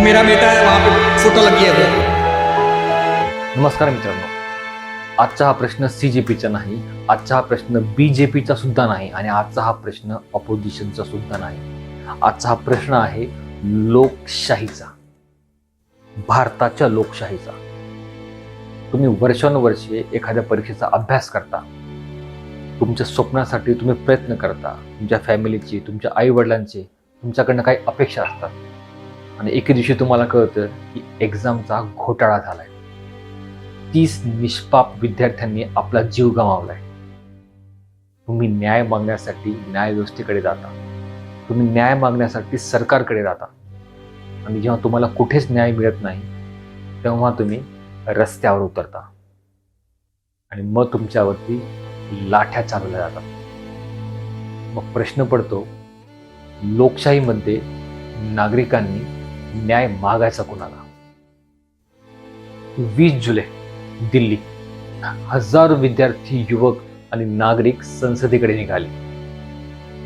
मेरा बेटा है, वहां पे फोटो लगी है वो। नमस्कार मित्रांनो, आजचा हा प्रश्न CJPचा नाही, आजचा हा प्रश्न BJPचा सुद्धा नाही आणि आजचा हा प्रश्न ऑपोजिशनचा सुद्धा नाही. आजचा हा प्रश्न आहे लोकशाहीचा, भारताच्या लोकशाहीचा. तुम्ही वर्षानुवर्षे एखाद्या परीक्षेचा अभ्यास करता, तुमच्या स्वप्नासाठी तुम्ही प्रयत्न करता, तुमच्या फॅमिलीची, तुमच्या आई वडिलांची तुमच्याकडनं काही अपेक्षा असतात आणि एके दिवशी तुम्हाला कळतं की एक्झामचा घोटाळा झालाय. 30 निष्पाप विद्यार्थ्यांनी आपला जीव गमावलाय. तुम्ही न्याय मागण्यासाठी न्याय व्यवस्थेकडे जाता, तुम्ही न्याय मागण्यासाठी सरकारकडे जाता आणि जेव्हा तुम्हाला कुठेच न्याय मिळत नाही तेव्हा तुम्ही रस्त्यावर उतरता आणि मग तुमच्यावरती लाठ्या चालवल्या जातात. मग प्रश्न पडतो, लोकशाहीमध्ये नागरिकांनी न्याय मागायचा कोणाला? 20 जुलै दिल्ली, हजारो विद्यार्थी, युवक आणि नागरिक संसदेकडे निघाले.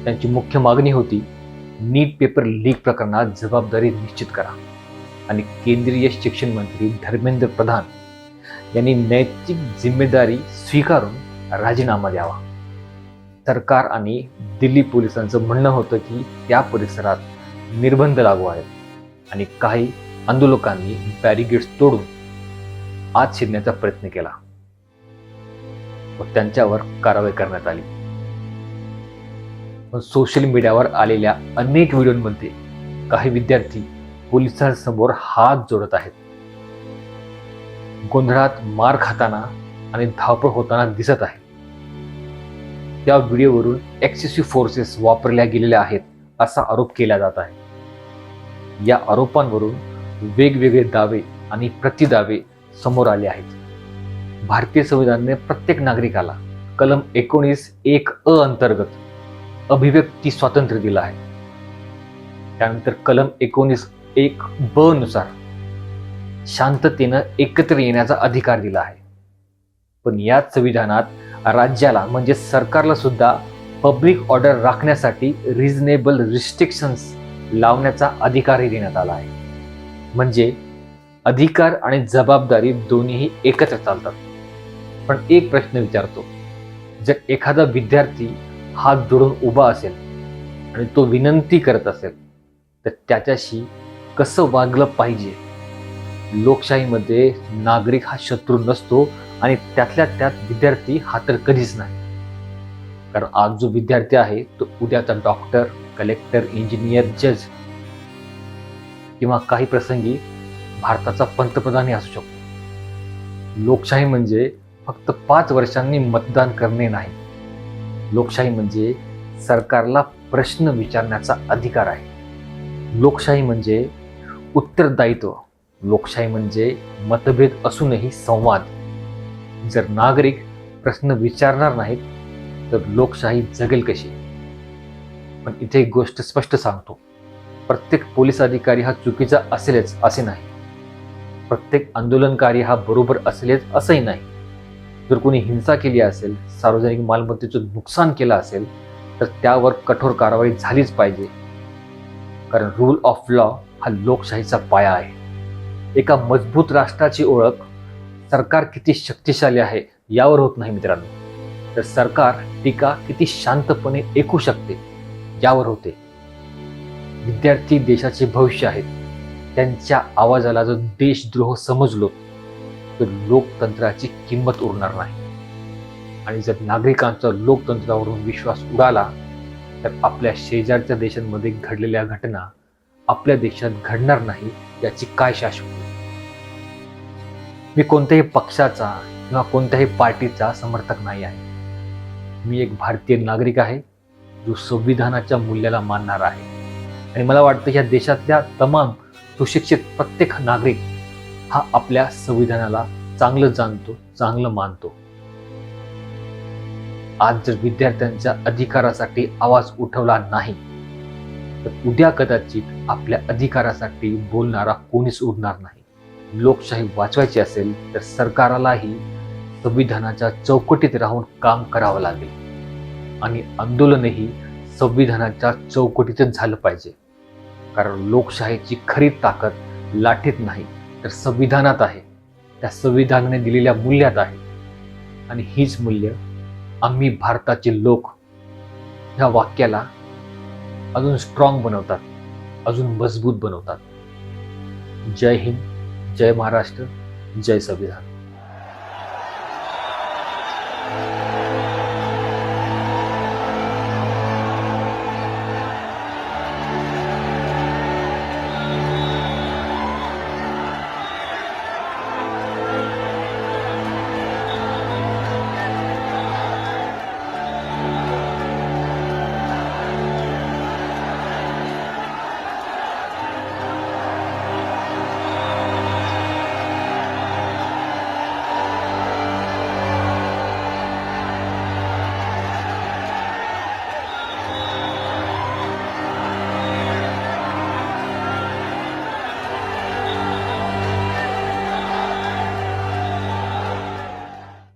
त्यांची मुख्य मागणी होती, नीट पेपर लीक प्रकरणात जबाबदारी निश्चित करा आणि केंद्रीय शिक्षण मंत्री धर्मेंद्र प्रधान यांनी नैतिक जिम्मेदारी स्वीकारून राजीनामा द्यावा. सरकार आणि दिल्ली पोलिसांचं म्हणणं होतं की त्या परिसरात निर्बंध लागू आहेत आणि काही आंदोलकांनी बॅरिगेड्स तोडून आत शिरण्याचा प्रयत्न केला व त्यांच्यावर कारवाई करण्यात आली. पण सोशल मीडियावर आलेल्या अनेक व्हिडिओमध्ये काही विद्यार्थी पोलिसांसमोर हात जोडत आहेत, गोंधळात मार खाताना आणि धावपळ होताना दिसत आहे. त्या व्हिडिओवरून एक्सेसिव्ह फोर्सेस वापरल्या गेलेल्या आहेत असा आरोप केला जात आहे. या आरोपांवरून वेगवेगळे दावे आणि प्रतिदावे समोर आले आहेत. भारतीय संविधानाने प्रत्येक नागरिकाला कलम 19(1)(अ) अंतर्गत अभिव्यक्ती स्वातंत्र्य दिलं आहे. त्यानंतर कलम 19(1)(ब) नुसार शांततेनं एकत्र येण्याचा अधिकार दिला आहे. पण याच संविधानात राज्याला म्हणजे सरकारला सुद्धा पब्लिक ऑर्डर राखण्यासाठी रिझनेबल रिस्ट्रिक्शन्स लावण्याचा अधिकारही देण्यात आला आहे. म्हणजे अधिकार आणि जबाबदारी दोन्हीही एकत्र चालतात. पण एक प्रश्न विचारतो, जर एखादा विद्यार्थी हात जोडून उभा असेल आणि तो विनंती करत असेल तर त्याच्याशी कसं वागलं पाहिजे? लोकशाहीमध्ये नागरिक हा शत्रू नसतो आणि त्यातल्या त्यात विद्यार्थी हा तर कधीच नाही. कारण आज जो विद्यार्थी आहे तो उद्याचा डॉक्टर, कलेक्टर, इंजिनियर, जज किंवा काही प्रसंगी भारताचा पंतप्रधानही असू शकतो. लोकशाही म्हणजे फक्त 5 वर्षांनी मतदान करणे नाही. लोकशाही म्हणजे सरकारला प्रश्न विचारण्याचा अधिकार आहे. लोकशाही म्हणजे उत्तरदायित्व. लोकशाही म्हणजे मतभेद असूनही संवाद. जर नागरिक प्रश्न विचारणार नाहीत तर लोकशाही जगेल कशी? पण इथे एक गोष्ट स्पष्ट सांगतो, प्रत्येक पोलीस अधिकारी हा चुकीचा असेलच असे नाही, प्रत्येक आंदोलनकारी हा बरोबर असेलच असंही नाही. जर कोणी हिंसा केली असेल, सार्वजनिक मालमत्तेचं नुकसान केलं असेल तर त्यावर कठोर कारवाई झालीच पाहिजे. कारण रूल ऑफ लॉ हा लोकशाहीचा पाया आहे. एका मजबूत राष्ट्राची ओळख सरकार किती शक्तिशाली आहे यावर होत नाही मित्रांनो, तर सरकार टीका किती शांतपणे ऐकू शकते यावर होते. विद्यार्थी देशाचे भविष्य आहेत. त्यांच्या आवाजाला जर देशद्रोह समजलो तर लोकतंत्राची किंमत उरणार नाही. आणि जर नागरिकांचा लोकतंत्रावरून विश्वास उडाला तर आपल्या शेजारच्या देशांमध्ये घडलेल्या घटना आपल्या देशात घडणार नाही याची काय शाश्वती? मी कोणत्याही पक्षाचा किंवा कोणत्याही पार्टीचा समर्थक नाही आहे. मी एक भारतीय नागरिक आहे जो संविधानाच्या मूल्याला मानणार आहे. आणि मला वाटतं या देशातल्या तमाम सुशिक्षित प्रत्येक नागरिक हा आपल्या संविधानाला चांगलं जाणतो, चांगलं मानतो. आज जर विद्यार्थ्यांच्या अधिकारासाठी आवाज उठवला नाही तर उद्या कदाचित आपल्या अधिकारासाठी बोलणारा कोणीच उरणार नाही. लोकशाही वाचवायची असेल तर सरकारालाही संविधानाच्या चौकटीत राहून काम करावं लागेल आणि आंदोलनही संविधानाच्या चौकटीतच झालं पाहिजे. कारण लोकशाहीची खरी ताकद लाठीत नाही तर संविधानात आहे. त्या संविधानाने दिलेल्या मूल्यात आहे. आणि हीच मूल्य आम्ही भारताचे लोक ह्या वाक्याला अजून स्ट्रॉंग बनवतात, अजून मजबूत बनवतात. जय हिंद, जय महाराष्ट्र, जय संविधान.